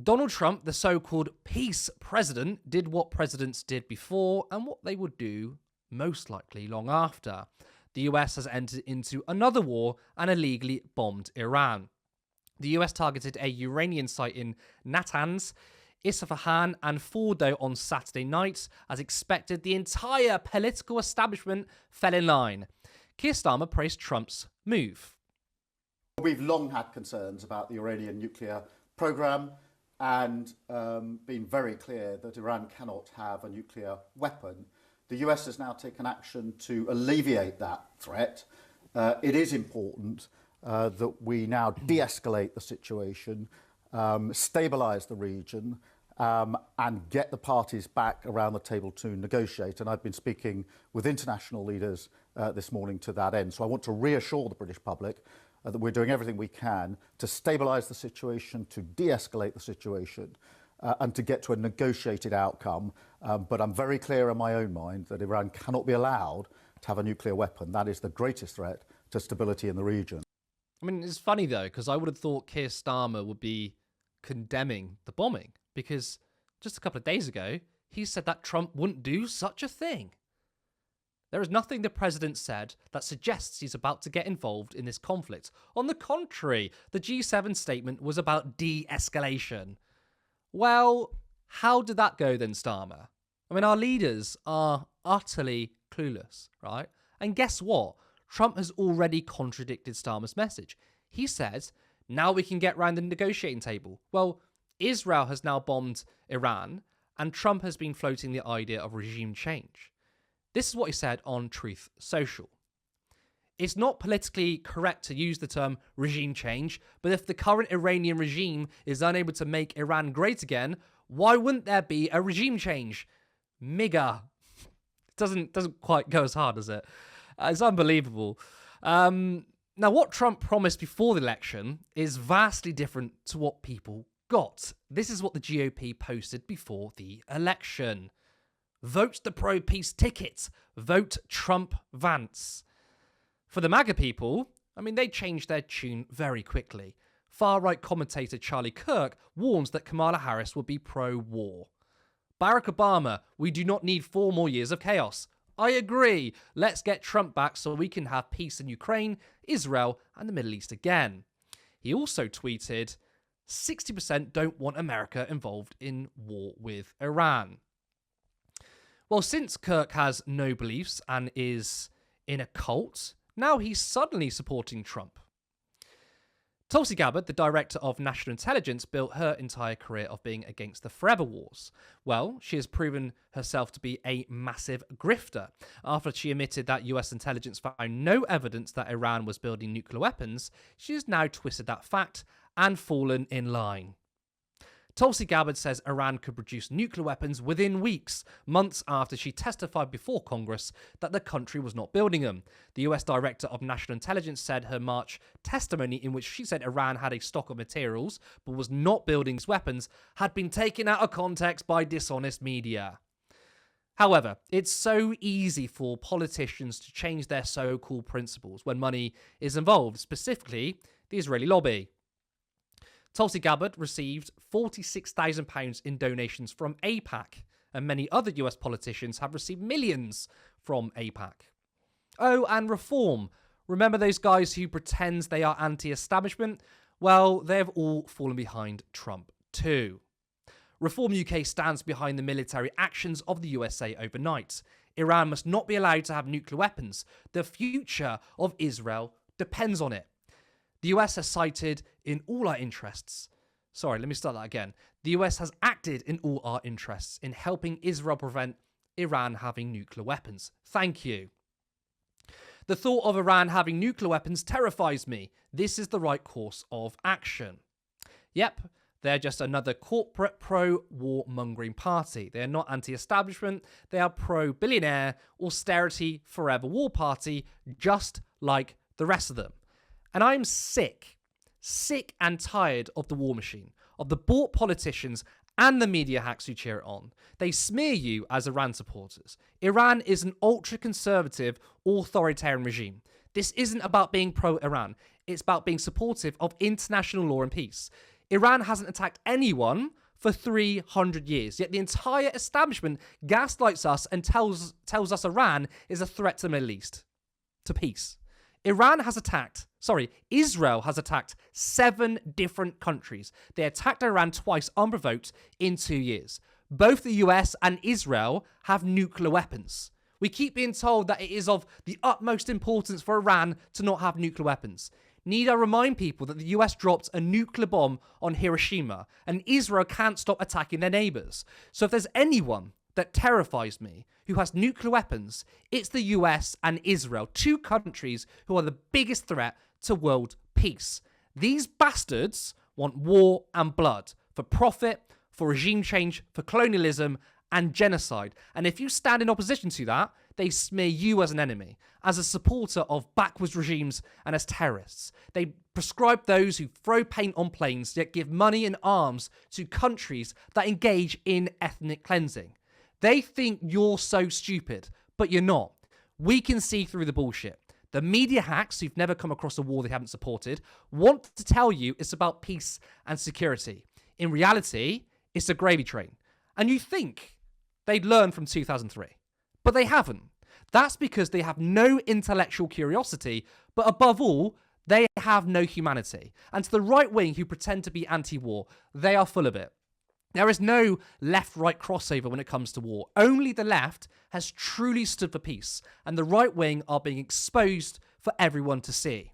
Donald Trump, the so-called peace president, did what presidents did before and what they would do most likely long after. The US has entered into another war and illegally bombed Iran. The US targeted a uranium site in Natanz, Isfahan and Fordo on Saturday night. As expected, the entire political establishment fell in line. Keir Starmer praised Trump's move. We've long had concerns about the Iranian nuclear program and been very clear that Iran cannot have a nuclear weapon. The US has now taken action to alleviate that threat. It is important that we now de-escalate the situation, stabilise the region, and get the parties back around the table to negotiate. And I've been speaking with international leaders this morning to that end. So I want to reassure the British public that we're doing everything we can to stabilise the situation, to de-escalate the situation, and to get to a negotiated outcome. But I'm very clear in my own mind that Iran cannot be allowed to have a nuclear weapon. That is the greatest threat to stability in the region. I mean, it's funny, though, because I would have thought Keir Starmer would be condemning the bombing, because just a couple of days ago, he said that Trump wouldn't do such a thing. There is nothing the president said that suggests he's about to get involved in this conflict. On the contrary, the G7 statement was about de-escalation. Well, how did that go then, Starmer? I mean, our leaders are utterly clueless, right? And guess what? Trump has already contradicted Starmer's message. He says, now we can get round the negotiating table. Well, Israel has now bombed Iran, and Trump has been floating the idea of regime change. This is what he said on Truth Social. It's not politically correct to use the term regime change, but if the current Iranian regime is unable to make Iran great again, why wouldn't there be a regime change? Migga. Doesn't quite go as hard, does it? It's unbelievable. Now, what Trump promised before the election is vastly different to what people got. This is what the GOP posted before the election. Vote the pro-peace ticket. Vote Trump-Vance. For the MAGA people, I mean, they changed their tune very quickly. Far-right commentator Charlie Kirk warns that Kamala Harris will be pro-war. Barack Obama, we do not need 4 more years of chaos. I agree. Let's get Trump back so we can have peace in Ukraine, Israel, and the Middle East again. He also tweeted, 60% don't want America involved in war with Iran. Well, since Kirk has no beliefs and is in a cult, now he's suddenly supporting Trump. Tulsi Gabbard, the director of national intelligence, built her entire career of being against the forever wars. Well, she has proven herself to be a massive grifter. After she admitted that US intelligence found no evidence that Iran was building nuclear weapons, she has now twisted that fact and fallen in line. Tulsi Gabbard says Iran could produce nuclear weapons within weeks, months after she testified before Congress that the country was not building them. The US Director of National Intelligence said her March testimony, in which she said Iran had a stock of materials but was not building weapons, had been taken out of context by dishonest media. However, it's so easy for politicians to change their so-called principles when money is involved, specifically the Israeli lobby. Tulsi Gabbard received £46,000 in donations from AIPAC, and many other US politicians have received millions from AIPAC. Oh, and Reform. Remember those guys who pretend they are anti-establishment? Well, they've all fallen behind Trump too. Reform UK stands behind the military actions of the USA overnight. Iran must not be allowed to have nuclear weapons. The future of Israel depends on it. The US has cited in all our interests. Sorry, let me start that again. The US has acted in all our interests in helping Israel prevent Iran having nuclear weapons. Thank you. The thought of Iran having nuclear weapons terrifies me. This is the right course of action. Yep, they're just another corporate pro-war-mongering party. They're not anti-establishment. They are pro-billionaire, austerity, forever war party, just like the rest of them. And I'm sick and tired of the war machine, of the bought politicians and the media hacks who cheer it on. They smear you as Iran supporters. Iran is an ultra-conservative, authoritarian regime. This isn't about being pro-Iran. It's about being supportive of international law and peace. Iran hasn't attacked anyone for 300 years. Yet the entire establishment gaslights us and tells us Iran is a threat to the Middle East, to peace. Israel has attacked 7 different countries. They attacked Iran twice unprovoked in 2 years. Both the US and Israel have nuclear weapons. We keep being told that it is of the utmost importance for Iran to not have nuclear weapons. Need I remind people that the US dropped a nuclear bomb on Hiroshima, and Israel can't stop attacking their neighbours. So if there's anyone that terrifies me who has nuclear weapons, it's the US and Israel, 2 countries who are the biggest threat to world peace. These bastards want war and blood for profit, for regime change, for colonialism and genocide. And if you stand in opposition to that, they smear you as an enemy, as a supporter of backwards regimes and as terrorists. They prescribe those who throw paint on planes yet give money and arms to countries that engage in ethnic cleansing. They think you're so stupid, but you're not. We can see through the bullshit. The media hacks who've never come across a war they haven't supported want to tell you it's about peace and security. In reality, it's a gravy train. And you think they'd learn from 2003. But they haven't. That's because they have no intellectual curiosity, but above all, they have no humanity. And to the right wing who pretend to be anti-war, they are full of it. There is no left-right crossover when it comes to war. Only the left has truly stood for peace, and the right wing are being exposed for everyone to see.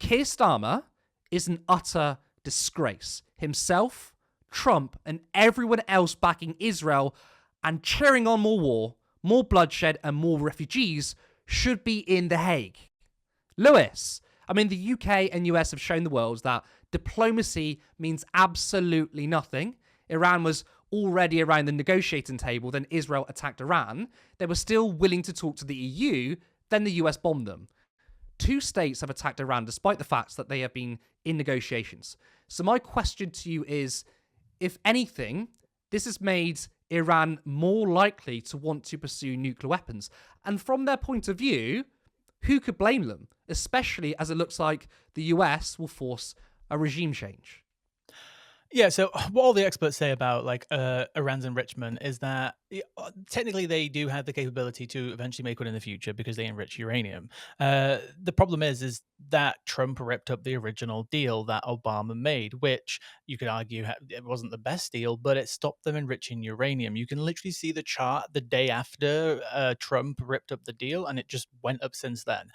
Keir Starmer is an utter disgrace. Himself, Trump, and everyone else backing Israel and cheering on more war, more bloodshed, and more refugees should be in The Hague. Lewis, the UK and US have shown the world that diplomacy means absolutely nothing. Iran was already around the negotiating table, then Israel attacked Iran. They were still willing to talk to the EU, then the US bombed them. 2 states have attacked Iran despite the fact that they have been in negotiations. So my question to you is, if anything, this has made Iran more likely to want to pursue nuclear weapons. And from their point of view, who could blame them? Especially as it looks like the US will force a regime change. Yeah, so what all the experts say about Iran's enrichment is that technically they do have the capability to eventually make one in the future because they enrich uranium. The problem is that Trump ripped up the original deal that Obama made, which you could argue it wasn't the best deal, but it stopped them enriching uranium. You can literally see the chart the day after Trump ripped up the deal, and it just went up since then.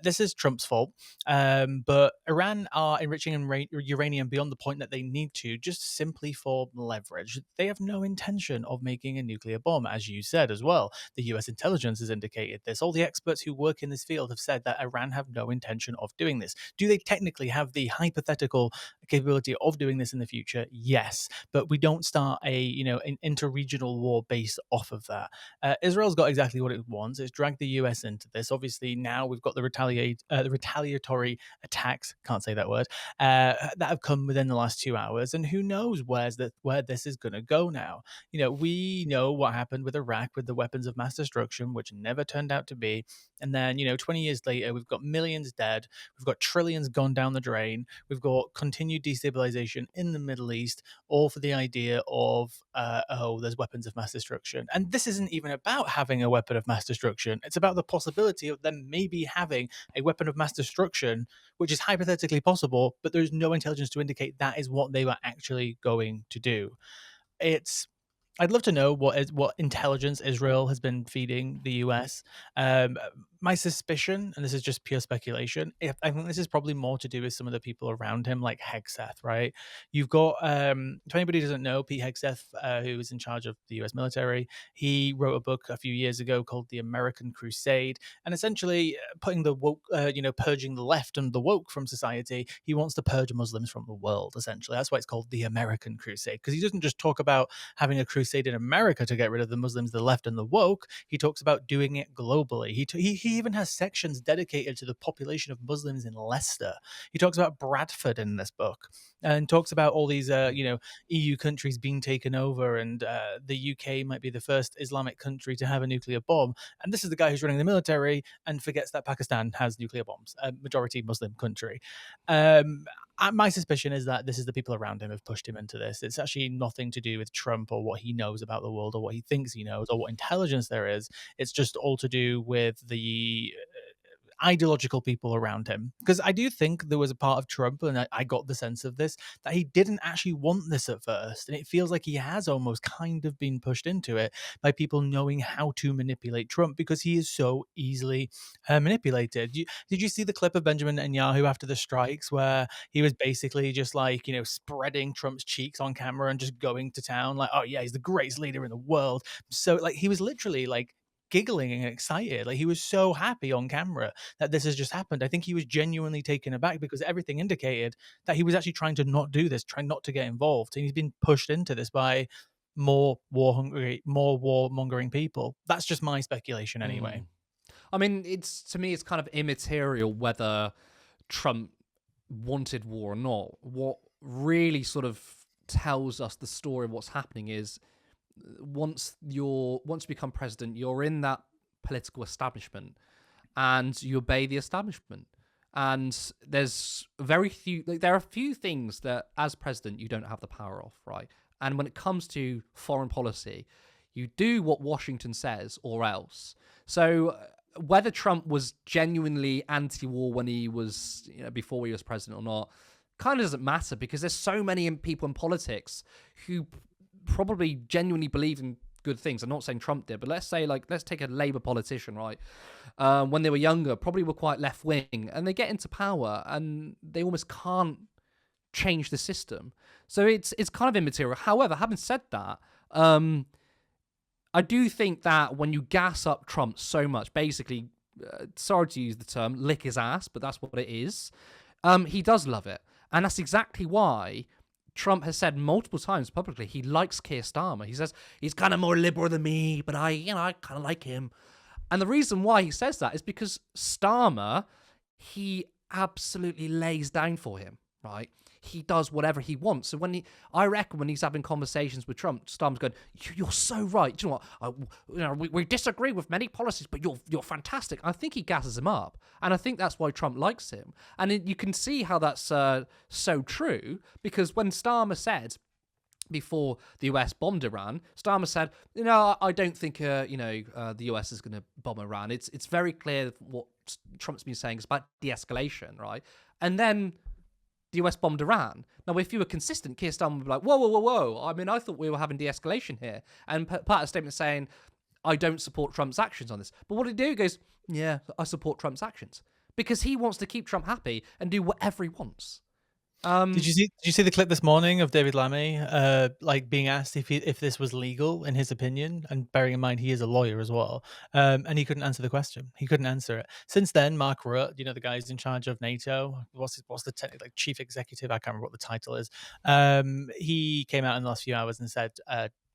This is Trump's fault, but Iran are enriching uranium beyond the point that they need to, just simply for leverage. They have no intention of making a nuclear bomb, as you said as well. The US intelligence has indicated this. All the experts who work in this field have said that Iran have no intention of doing this. Do they technically have the hypothetical capability of doing this in the future? Yes, but we don't start an inter-regional war based off of that. Israel's got exactly what it wants. It's dragged the US into this. Obviously, now we've got the retaliatory attacks, can't say that word, that have come within the last 2 hours, and who knows where this is going to go now. We know what happened with Iraq with the weapons of mass destruction, which never turned out to be. And then, 20 years later, we've got millions dead. We've got trillions gone down the drain. We've got continued destabilization in the Middle East, all for the idea of, there's weapons of mass destruction. And this isn't even about having a weapon of mass destruction. It's about the possibility of them maybe having a weapon of mass destruction, which is hypothetically possible, but there's no intelligence to indicate that is what they were actually going to do. I'd love to know what intelligence Israel has been feeding the US. My suspicion, and this is just pure speculation, I think this is probably more to do with some of the people around him, like Hegseth, right? You've got, if anybody doesn't know, Pete Hegseth, who is in charge of the US military, he wrote a book a few years ago called The American Crusade, and essentially putting the woke, purging the left and the woke from society. He wants to purge Muslims from the world, essentially. That's why it's called The American Crusade, because he doesn't just talk about having a crusade in America to get rid of the Muslims, the left, and the woke. He talks about doing it globally. He even has sections dedicated to the population of Muslims in Leicester. He talks about Bradford in this book and talks about all these, EU countries being taken over, and the UK might be the first Islamic country to have a nuclear bomb. And this is the guy who's running the military and forgets that Pakistan has nuclear bombs, a majority Muslim country. My suspicion is that this is the people around him have pushed him into this. It's actually nothing to do with Trump or what he knows about the world or what he thinks he knows or what intelligence there is. It's just all to do with the ideological people around him. Because I do think there was a part of Trump, and I got the sense of this, that he didn't actually want this at first. And it feels like he has almost kind of been pushed into it by people knowing how to manipulate Trump because he is so easily manipulated. Did you see the clip of Benjamin Netanyahu after the strikes where he was basically just like, spreading Trump's cheeks on camera and just going to town like, oh, yeah, he's the greatest leader in the world. So, like, he was literally like, giggling and excited. Like he was so happy on camera that this has just happened. I think he was genuinely taken aback because everything indicated that he was actually trying to not do this, trying not to get involved. And he's been pushed into this by more warmongering people. That's just my speculation anyway. Mm. I mean, to me, it's kind of immaterial whether Trump wanted war or not. What really sort of tells us the story of what's happening is once you become president, you're in that political establishment and you obey the establishment. And there's there are a few things that as president you don't have the power of, right? And when it comes to foreign policy, you do what Washington says or else. So whether Trump was genuinely anti-war when he was, before he was president or not, kind of doesn't matter because there's so many people in politics who probably genuinely believe in good things. I'm not saying Trump did, but let's take a Labour politician, right? When they were younger, probably were quite left wing, and they get into power and they almost can't change the system. So it's kind of immaterial. However, having said that, I do think that when you gas up Trump so much, basically, sorry to use the term, lick his ass, but that's what it is. He does love it, and that's exactly why Trump has said multiple times publicly he likes Keir Starmer. He says he's kind of more liberal than me, but I kind of like him. And the reason why he says that is because Starmer, he absolutely lays down for him, right? He does whatever he wants. So I reckon when he's having conversations with Trump, Starmer's going, "You're so right. Do you know what? We disagree with many policies, but you're fantastic." I think he gasses him up, and I think that's why Trump likes him. And you can see how that's so true because when Starmer said before the US bombed Iran, Starmer said, I don't think the US is going to bomb Iran. It's very clear what Trump's been saying is about de-escalation, right? And then the US bombed Iran. Now, if you were consistent, Keir Starmer would be like, whoa. I mean, I thought we were having de-escalation here. And part of the statement saying, I don't support Trump's actions on this. But what did he do? He goes, yeah, I support Trump's actions. Because he wants to keep Trump happy and do whatever he wants. Did you see the clip this morning of David Lammy, being asked if this was legal in his opinion, and bearing in mind he is a lawyer as well, and he couldn't answer the question. He couldn't answer it. Since then, Mark Rutte, the guy who's in charge of NATO, what's the chief executive? I can't remember what the title is. He came out in the last few hours and said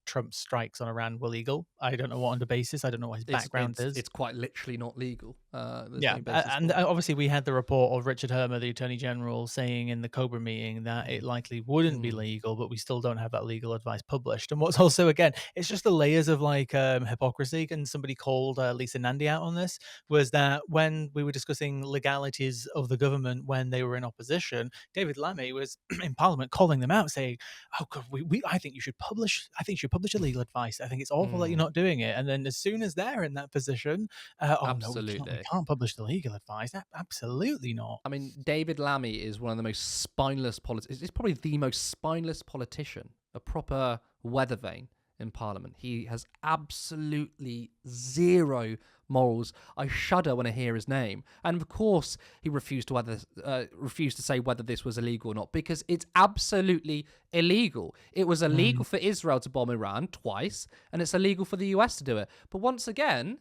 Trump's strikes on Iran were legal. I don't know what on the basis. I don't know what his background is. It's quite literally not legal. Yeah, and obviously we had the report of Richard Hermer, the Attorney General, saying in the Cobra meeting that it likely wouldn't be legal, but we still don't have that legal advice published. And what's also, again, it's just the layers of hypocrisy. And somebody called Lisa Nandy out on this, was that when we were discussing legalities of the government when they were in opposition, David Lammy was in Parliament calling them out, saying, "Oh God, I think you should publish. I think you should publish a legal advice. I think it's awful that you're not doing it." And then as soon as they're in that position, absolutely. No, we can't publish the legal advice. Absolutely not. I mean, David Lammy is one of the most spineless politicians. He's probably the most spineless politician, a proper weather vane in Parliament. He has absolutely zero morals. I shudder when I hear his name. And of course, he refused to say whether this was illegal or not, because it's absolutely illegal. It was illegal for Israel to bomb Iran twice, and it's illegal for the US to do it. But once again,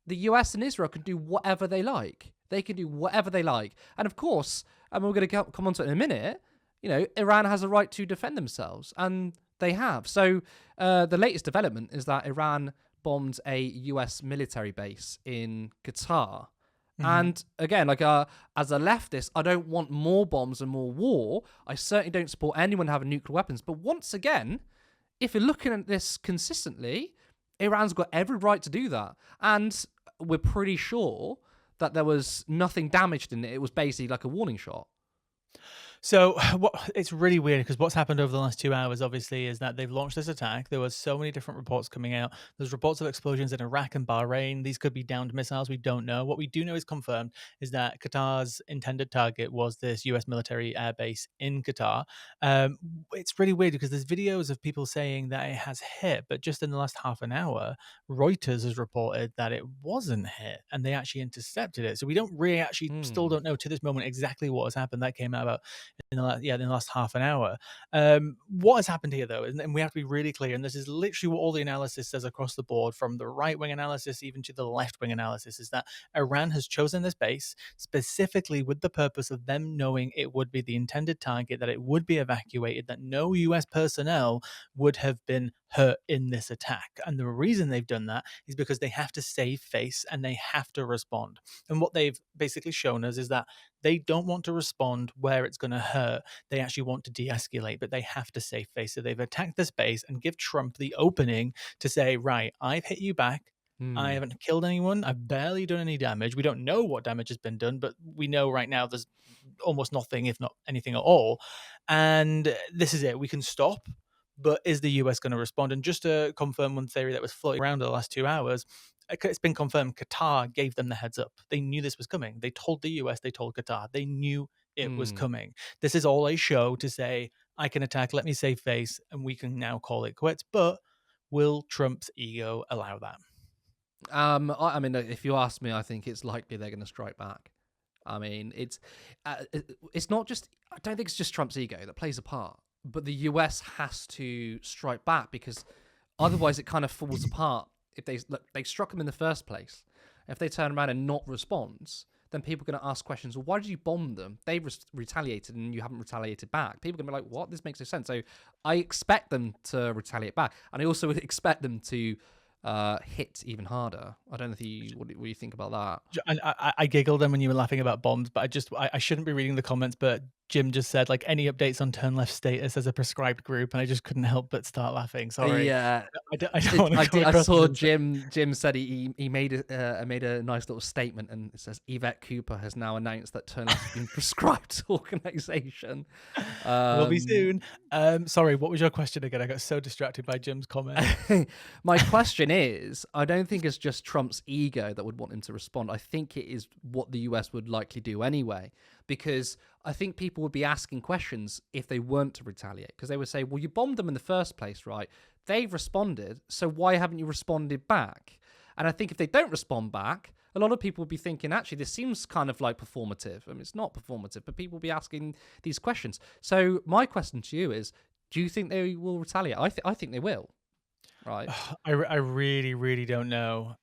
the US and Israel can do whatever they like. They can do whatever they like. And of course, and we're going to come on to it in a minute, Iran has a right to defend themselves, and they have. So the latest development is that Iran bombed a US military base in Qatar. And again, as a leftist, I don't want more bombs and more war. I certainly don't support anyone having nuclear weapons. But once again, if you're looking at this consistently, Iran's got every right to do that. And we're pretty sure that there was nothing damaged in it. It was basically like a warning shot. So it's really weird because what's happened over the last 2 hours, obviously, is that they've launched this attack. There were so many different reports coming out. There's reports of explosions in Iraq and Bahrain. These could be downed missiles. We don't know. What we do know is confirmed is that Qatar's intended target was this U.S. military airbase in Qatar. It's really weird because there's videos of people saying that it has hit, but just in the last half an hour, Reuters has reported that it wasn't hit and they actually intercepted it. So we don't really actually still Hmm. don't know to this moment exactly what has happened. That came out about in the last half an hour. What has happened here, though, and we have to be really clear, and this is literally what all the analysis says across the board, from the right wing analysis even to the left wing analysis, is that Iran has chosen this base specifically with the purpose of them knowing it would be the intended target, that it would be evacuated, that no US personnel would have been hurt in this attack. And the reason they've done that is because they have to save face and they have to respond. And what they've basically shown us is that they don't want to respond where it's going to hurt. They actually want to de-escalate, but they have to save face. So they've attacked this base and give Trump the opening to say, right, I've hit you back. I Hmm. haven't killed anyone. I've barely done any damage. We don't know what damage has been done, but we know right now there's almost nothing, if not anything at all. And this is it. We can stop, but is the US going to respond? And just to confirm one theory that was floating around the last 2 hours, it's been confirmed Qatar gave them the heads up. They knew this was coming. They told the US, they told Qatar. They knew it was Hmm. coming. This is all a show to say, I can attack, let me save face, and we can now call it quits. But will Trump's ego allow that? I mean, if you ask me, I think it's likely they're going to strike back. I mean, it's not just. I don't think it's just Trump's ego that plays a part, but the US has to strike back because otherwise it kind of falls apart. If they struck them in the first place, if they turn around and not respond, then people are going to ask questions. Well, why did you bomb them? They retaliated and you haven't retaliated back. People are going to be like, what? This makes no sense. So I expect them to retaliate back, and I also would expect them to hit even harder. I don't know if what do you think about that? And I giggled then when you were laughing about bombs, but I shouldn't be reading the comments. But Jim just said, like, any updates on Turn Left status as a prescribed group, and I just couldn't help but start laughing. Sorry, Yeah, I don't want to come I across as saw insane. Jim said he made a nice little statement, and it says Yvette Cooper has now announced that Turn Left has been prescribed organisation. Will be Um, soon. Sorry, what was your question again? I got so distracted by Jim's comment. My question is, I don't think it's just Trump's ego that would want him to respond. I think it is what the US would likely do anyway, because I think people would be asking questions if they weren't to retaliate, because they would say, well, you bombed them in the first place, right? They've responded, so why haven't you responded back? And I think if they don't respond back, a lot of people would be thinking, actually, this seems kind of like performative. I mean, it's not performative, but people will be asking these questions. So my question to you is, do you think they will retaliate? I think they will, right? I really, really don't know.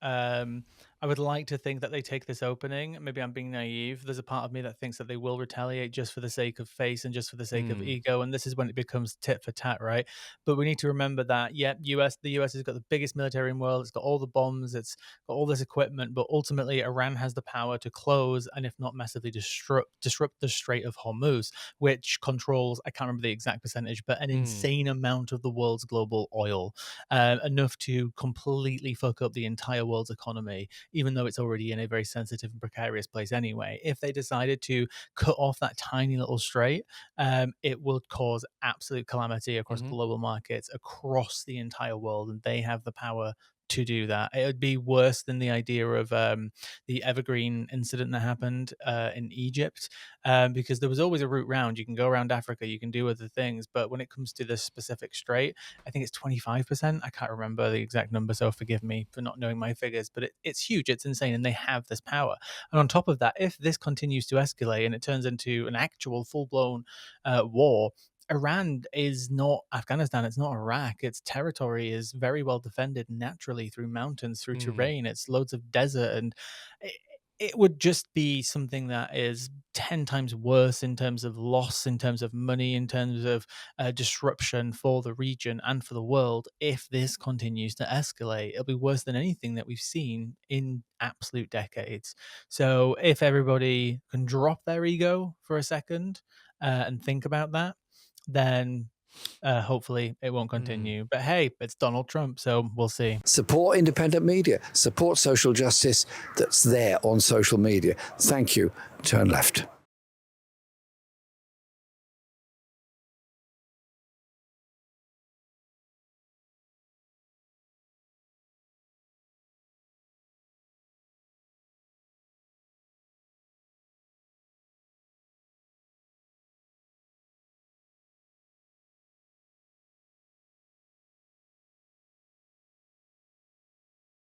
I would like to think that they take this opening. Maybe I'm being naive. There's a part of me that thinks that they will retaliate just for the sake of face and just for the sake of Mm, ego. And this is when it becomes tit for tat, right? But we need to remember that, yeah, the US has got the biggest military in the world. It's got all the bombs. It's got all this equipment. But ultimately, Iran has the power to close and, if not massively, disrupt the Strait of Hormuz, which controls, I can't remember the exact percentage, but an mm, insane amount of the world's global oil, enough to completely fuck up the entire world's economy, even though it's already in a very sensitive and precarious place anyway. If they decided to cut off that tiny little strait, it would cause absolute calamity across hmm global markets, across the entire world, and they have the power to do that. It would be worse than the idea of the Evergreen incident that happened in Egypt, because there was always a route round. You can go around Africa, you can do other things, but when it comes to this specific strait, I think it's 25%. I can't remember the exact number, so forgive me for not knowing my figures, but it's huge. It's insane. And they have this power. And on top of that, if this continues to escalate and it turns into an actual full blown war, Iran is not Afghanistan. It's not Iraq. Its territory is very well defended naturally through mountains, through mm, terrain. It's loads of desert. And it, it would just be something that is 10 times worse in terms of loss, in terms of money, in terms of disruption for the region and for the world if this continues to escalate. It'll be worse than anything that we've seen in absolute decades. So if everybody can drop their ego for a second and think about that, then hopefully it won't mm. continue. But hey, it's Donald Trump, so we'll see. Support independent media. Support social justice that's there on social media. Thank you. Turn left.